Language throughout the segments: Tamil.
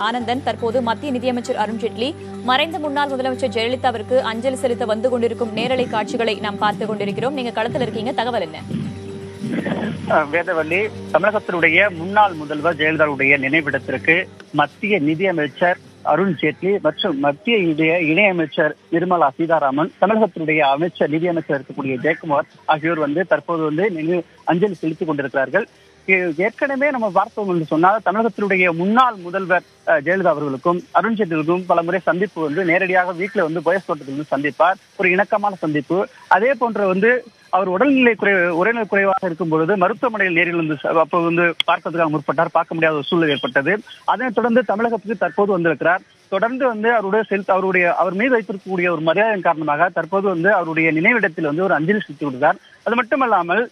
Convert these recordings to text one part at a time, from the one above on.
ஆனந்தன் தற்போது மத்திய நிதியமைச்சர் அருண்ஜேட்லி மறைந்த முன்னாள் முதலமைச்சர் ஜெயலலிதாவிற்கு அஞ்சலி செலுத்த வந்து கொண்டிருக்கும் நேரலை காட்சிகளை நாம் பார்த்துக் கொண்டிருக்கிறோம். நீங்க களத்தில் இருக்கீங்க, தகவல் என்ன? வேதவள்ளி, தமிழகத்தினுடைய முன்னாள் முதல்வர் ஜெயலலிதாவுடைய நினைவிடத்திற்கு மத்திய நிதியமைச்சர் அருண்ஜேட்லி மற்றும் மத்திய இணையமைச்சர் நிர்மலா சீதாராமன், தமிழகத்தினுடைய அமைச்சர் நிதியமைச்சர் இருக்கக்கூடிய ஜெயக்குமார் ஆகியோர் தற்போது அஞ்சலி செலுத்திக் கொண்டிருக்கிறார்கள். ஏற்கனவே நம்ம பார்த்தோம் என்று சொன்னால் தமிழகத்தினுடைய முன்னாள் முதல்வர் ஜெயலலிதா அவர்களுக்கும் அருண்ஜேட்லிக்கும் பல முறை சந்திப்பு நேரடியாக வீட்டில் போயஸ் தோட்டத்தில் சந்திப்பார். ஒரு இணக்கமான சந்திப்பு. அதே போன்ற அவர் உடல்நிலை குறைவாக இருக்கும் பொழுது மருத்துவமனையில் நேரில் அப்போது பார்ப்பதற்காக முற்பட்டார். பார்க்க முடியாத ஒரு சூழ்நிலை ஏற்பட்டது. அதனைத் தொடர்ந்து தமிழகத்துக்கு தற்போது வந்திருக்கிறார். தொடர்ந்து அவர் மீது வைத்திருக்கக்கூடிய ஒரு மரியாதையின் காரணமாக தற்போது அவருடைய நினைவிடத்தில் ஒரு அஞ்சலி செலுத்தி கொடுத்தார். அது மட்டுமல்லாமல்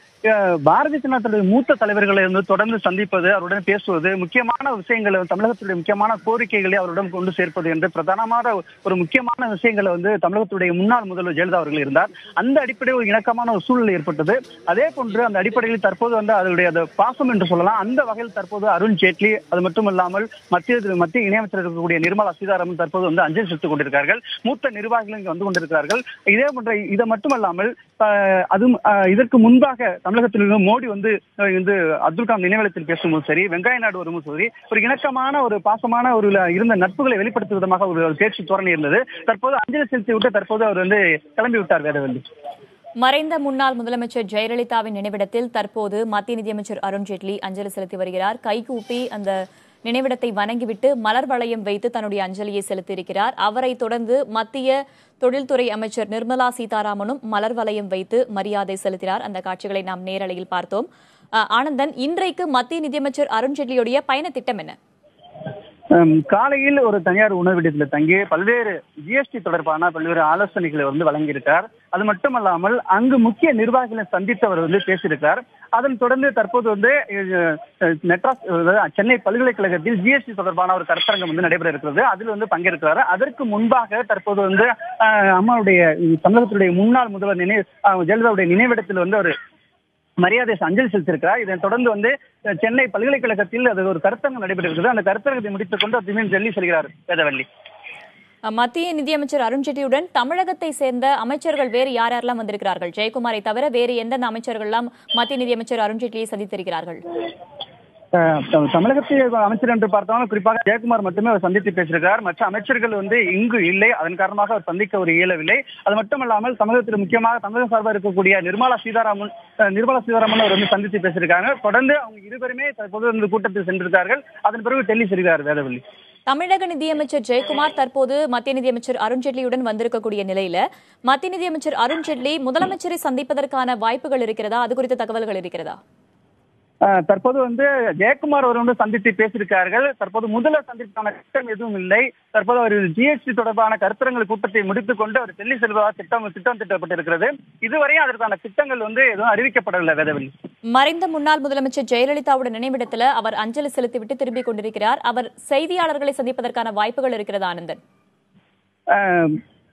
பாரதிய ஜனதாவுடைய மூத்த தலைவர்களை தொடர்ந்து சந்திப்பது, அவருடன் பேசுவது, முக்கியமான விஷயங்களை தமிழகத்துடைய முக்கியமான கோரிக்கைகளை அவருடன் கொண்டு சேர்ப்பது என்று பிரதானமான ஒரு முக்கியமான விஷயங்களை தமிழகத்துடைய முன்னாள் முதல்வர் ஜெயலலிதா அவர்கள் இருந்தார். அந்த அடிப்படையில் ஒரு இணக்கமான ஒரு சூழ்நிலை ஏற்பட்டது. அதே போன்று அந்த அடிப்படையில் தற்போது அதனுடைய பாசம் என்று சொல்லலாம். அந்த வகையில் தற்போது அருண்ஜேட்லி, அது மட்டுமல்லாமல் மத்திய இணையமைச்சர் இருக்கக்கூடிய நிர்மலா சீதாராமன் தற்போது அஞ்சலி செலுத்திக் கொண்டிருக்கிறார்கள். மூத்த நிர்வாகிகள் இங்கு வந்து கொண்டிருக்கிறார்கள். இதே போன்ற இது மட்டுமல்லாமல் இதற்கு முன்பாக தமிழகத்தில் மோடி அப்துல் கலாம் நினைவிடத்தில் பேசும்போது சரி, வெங்கையா நாயுடு வரும்போது சரி, ஒரு இணக்கமான ஒரு பாசமான ஒரு இருந்த நட்புகளை வெளிப்படுத்தும் விதமாக ஒரு பேச்சு தோரணை இருந்தது. தற்போது அஞ்சலி செலுத்தி விட்டு தற்போது அவர் கிளம்பி விட்டார். வேதவள்ளி, மறைந்த முன்னாள் முதலமைச்சர் ஜெயலலிதாவின் நினைவிடத்தில் தற்போது மத்திய நிதியமைச்சர் அருண்ஜேட்லி அஞ்சலி செலுத்தி வருகிறார். கைகூப்பி அந்த நினைவிடத்தை வணங்கிவிட்டு மலர் வளையம் வைத்து தன்னுடைய அஞ்சலியை செலுத்தியிருக்கிறார். அவரை தொடர்ந்து மத்திய தொழில்துறை அமைச்சர் நிர்மலா சீதாராமனும் மலர் வளையம் வைத்து மரியாதை செலுத்தினார். அந்த காட்சிகளை நாம் நேரலையில் பார்த்தோம். ஆனந்தன், இன்றைக்கு மத்திய நிதியமைச்சர் அருண்ஜேட்லியுடைய பயண திட்டம் என்ன? காலையில் ஒரு தனியார் உணவிடத்தில் தங்கி பல்வேறு ஜிஎஸ்டி தொடர்பான பல்வேறு ஆலோசனைகளை வழங்கியிருக்கார். அது மட்டுமல்லாமல் அங்கு முக்கிய நிர்வாகிகளை சந்தித்து அவர் பேசியிருக்கார். அதன் தொடர்ந்து தற்போது சென்னை பல்கலைக்கழகத்தில் ஜிஎஸ்டி தொடர்பான ஒரு கருத்தரங்கம் நடைபெற இருக்கிறது. அதில் பங்கேற்கிறார். அதற்கு முன்பாக தற்போது அம்மாவுடைய தமிழகத்துடைய முன்னாள் முதல்வர் ஜெயலலிதாவுடைய நினைவிடத்தில் ஒரு மரியாதை அஞ்சலி செலுத்தியிருக்கிறார். இதனை தொடர்ந்து சென்னை பல்கலைக்கழகத்தில் அது ஒரு கருத்தரங்கம் நடைபெறுகிறது. அந்த கருத்தரங்கத்தை முடித்துக் கொண்டு அவர் டெல்லி செல்கிறார். வேதவள்ளி, மத்திய நிதியமைச்சர் அருண்ஜேட்லியுடன் தமிழகத்தை சேர்ந்த அமைச்சர்கள் வேறு யாரெல்லாம் வந்திருக்கிறார்கள்? ஜெயக்குமாரை தவிர வேறு எந்தெந்த அமைச்சர்கள் எல்லாம் மத்திய நிதியமைச்சர் அருண்ஜேட்லியை சந்தித்திருக்கிறார்கள்? தமிழகத்தில் அமைச்சர் என்று பார்த்தாலும் குறிப்பாக ஜெயக்குமார் மட்டுமே அவர் சந்தித்து பேசியிருக்கிறார். மற்ற அமைச்சர்கள் இங்கு இல்லை. அதன் காரணமாக அவர் சந்திக்க இயலவில்லை. அது மட்டுமல்லாமல் தமிழகத்தில் முக்கியமாக தமிழக சார்பாக இருக்கக்கூடிய நிர்மலா சீதாராமன் அவர் சந்தித்து பேசியிருக்காங்க. தொடர்ந்து அவங்க இருவருமே தற்போது கூட்டத்தில் சென்றிருக்கார்கள். அதன் பிறகு டெல்லி செல்கிறார். வேதவள்ளி, தமிழக நிதியமைச்சர் ஜெயக்குமார் தற்போது மத்திய நிதியமைச்சர் அருண்ஜேட்லியுடன் வந்திருக்கக்கூடிய நிலையில மத்திய நிதியமைச்சர் அருண்ஜேட்லி முதலமைச்சரை சந்திப்பதற்கான வாய்ப்புகள் இருக்கிறதா? அது குறித்த தகவல்கள் இருக்கிறதா? தற்போது ஜெயக்குமார் அவர் சந்தித்து பேசியிருக்கார்கள். தற்போது முதல்வர் சந்திப்பான திட்டம் எதுவும் இல்லை. தற்போது அவர் ஜிஎஸ்டி தொடர்பான கருத்தரங்கள் கூட்டத்தை முடித்துக் கொண்டு அவர் டெல்லி செல்வதாக திட்டம் திட்டப்பட்டிருக்கிறது. இதுவரையும் அதற்கான திட்டங்கள் எதுவும் அறிவிக்கப்படவில்லை. வேதவள்ளி, மறைந்த முன்னாள் முதலமைச்சர் ஜெயலலிதாவுடைய நினைவிடத்தில் அவர் அஞ்சலி செலுத்திவிட்டு திரும்பிக் கொண்டிருக்கிறார். அவர் செய்தியாளர்களை சந்திப்பதற்கான வாய்ப்புகள் இருக்கிறதா? ஆனந்தன்,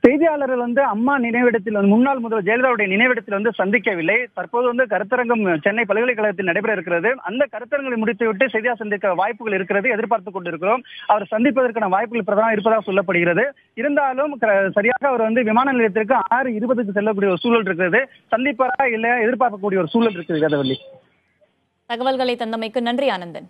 செய்தியாளர்கள் அம்மா நினைவிடத்தில் முன்னாள் முதல்வர் ஜெயலலிதாவுடைய நினைவிடத்தில் சந்திக்கவில்லை. தற்போது கருத்தரங்கம் சென்னை பல்கலைக்கழகத்தில் நடைபெற இருக்கிறது. அந்த கருத்தரங்களை முடித்துவிட்டு செய்தியாளர் சந்திக்க வாய்ப்புகள் இருக்கிறது. எதிர்பார்த்துக் கொண்டிருக்கிறோம். அவர் சந்திப்பதற்கான வாய்ப்புகள் பிரதான இருப்பதாக சொல்லப்படுகிறது. இருந்தாலும் சரியாக அவர் விமான நிலையத்திற்கு 6:20 செல்லக்கூடிய ஒரு சூழல் இருக்கிறது. சந்திப்பாரா இல்ல எதிர்பார்க்கக்கூடிய ஒரு சூழல் இருக்குது. வேதவள்ளி, தகவல்களை தந்தமைக்கு நன்றி ஆனந்தன்.